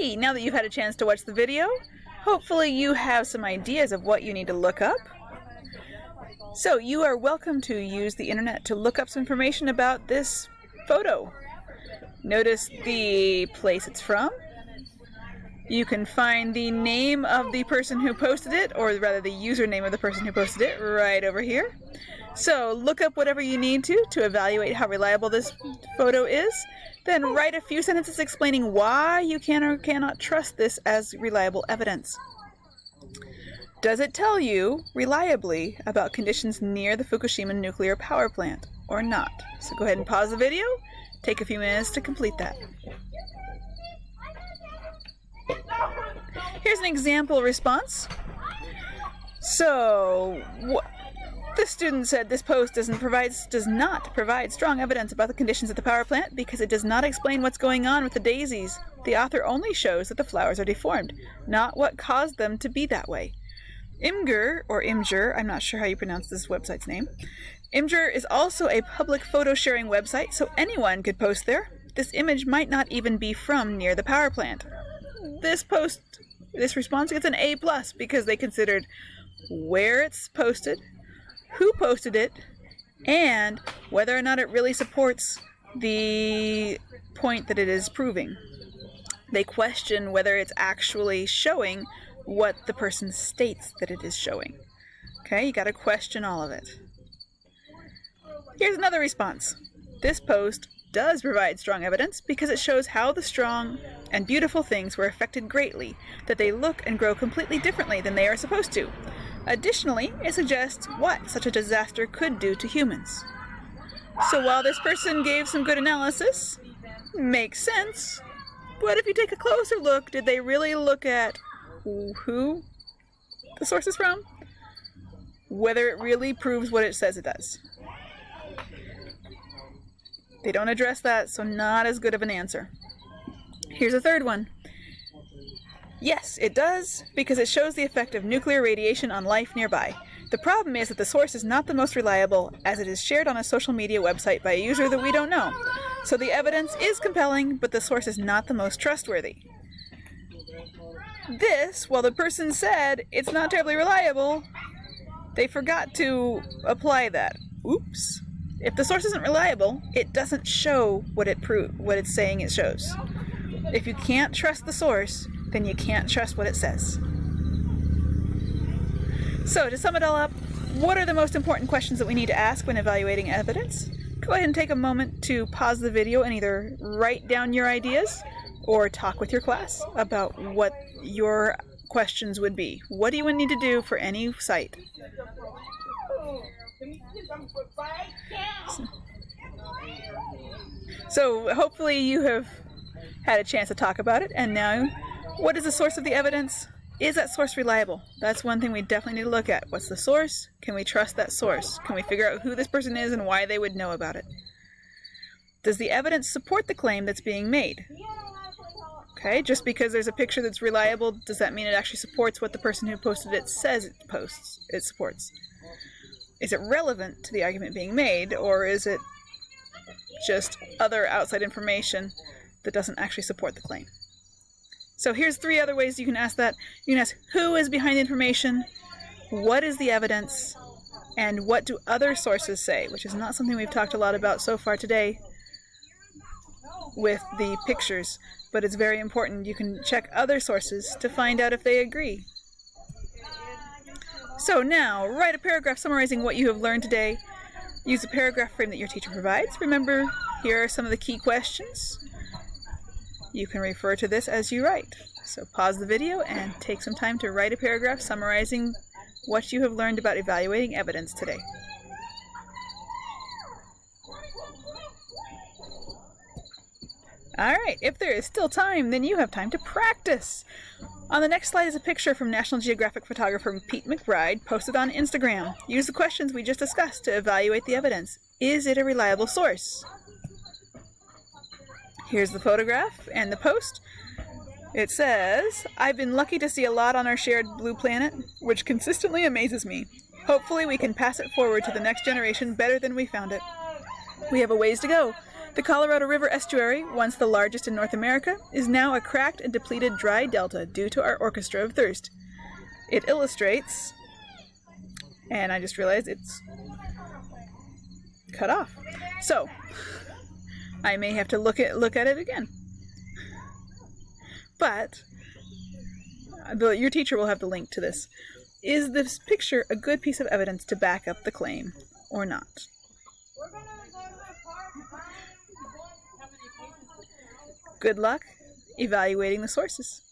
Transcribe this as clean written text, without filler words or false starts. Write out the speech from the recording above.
Okay, now that you've had a chance to watch the video, hopefully you have some ideas of what you need to look up. So you are welcome to use the internet to look up some information about this photo. Notice the place it's from. You can find the name of the person who posted it, or rather the username of the person who posted it, right over here. So look up whatever you need to evaluate how reliable this photo is. Then write a few sentences explaining why you can or cannot trust this as reliable evidence. Does it tell you reliably about conditions near the Fukushima nuclear power plant or not? So go ahead and pause the video. Take a few minutes to complete that. Here's an example response. So, the student said this post does not provide strong evidence about the conditions at the power plant because it does not explain what's going on with the daisies. The author only shows that the flowers are deformed, not what caused them to be that way. Imgur, or Imgur, I'm not sure how you pronounce this website's name. Imgur is also a public photo sharing website, so anyone could post there. This image might not even be from near the power plant. This response gets an A+ because they considered where it's posted, who posted it, and whether or not it really supports the point that it is proving. They question whether it's actually showing what the person states that it is showing. Okay, you gotta question all of it. Here's another response. This post does provide strong evidence because it shows how the strong and beautiful things were affected greatly, that they look and grow completely differently than they are supposed to. Additionally, it suggests what such a disaster could do to humans. So while this person gave some good analysis, makes sense, but if you take a closer look, did they really look at who the source is from? Whether it really proves what it says it does. They don't address that, so not as good of an answer. Here's a third one. Yes, it does, because it shows the effect of nuclear radiation on life nearby. The problem is that the source is not the most reliable, as it is shared on a social media website by a user that we don't know. So the evidence is compelling, but the source is not the most trustworthy. This, while the person said it's not terribly reliable, they forgot to apply that. Oops. If the source isn't reliable, it doesn't show what it's saying it shows. If you can't trust the source, then you can't trust what it says. So, to sum it all up, what are the most important questions that we need to ask when evaluating evidence? Go ahead and take a moment to pause the video and either write down your ideas or talk with your class about what your questions would be. What do you need to do for any site? So hopefully you have had a chance to talk about it, and now, what is the source of the evidence? Is that source reliable? That's one thing we definitely need to look at. What's the source? Can we trust that source? Can we figure out who this person is and why they would know about it? Does the evidence support the claim that's being made? Okay, just because there's a picture that's reliable, does that mean it actually supports what the person who posted it says it supports? Is it relevant to the argument being made, or is it just other outside information that doesn't actually support the claim? So here's 3 other ways you can ask that. You can ask who is behind the information, what is the evidence, and what do other sources say, which is not something we've talked a lot about so far today with the pictures, but it's very important. You can check other sources to find out if they agree. So now, write a paragraph summarizing what you have learned today. Use the paragraph frame that your teacher provides. Remember, here are some of the key questions. You can refer to this as you write. So pause the video and take some time to write a paragraph summarizing what you have learned about evaluating evidence today. Alright, if there is still time, then you have time to practice. On the next slide is a picture from National Geographic photographer Pete McBride posted on Instagram. Use the questions we just discussed to evaluate the evidence. Is it a reliable source? Here's the photograph and the post. It says, "I've been lucky to see a lot on our shared blue planet, which consistently amazes me. Hopefully we can pass it forward to the next generation better than we found it. We have a ways to go, The Colorado River estuary, once the largest in North America, is now a cracked and depleted dry delta due to our orchestra of thirst. It illustrates, and I just realized it's cut off. So, I may have to look at it again. But your teacher will have the link to this. Is this picture a good piece of evidence to back up the claim or not? Good luck evaluating the sources.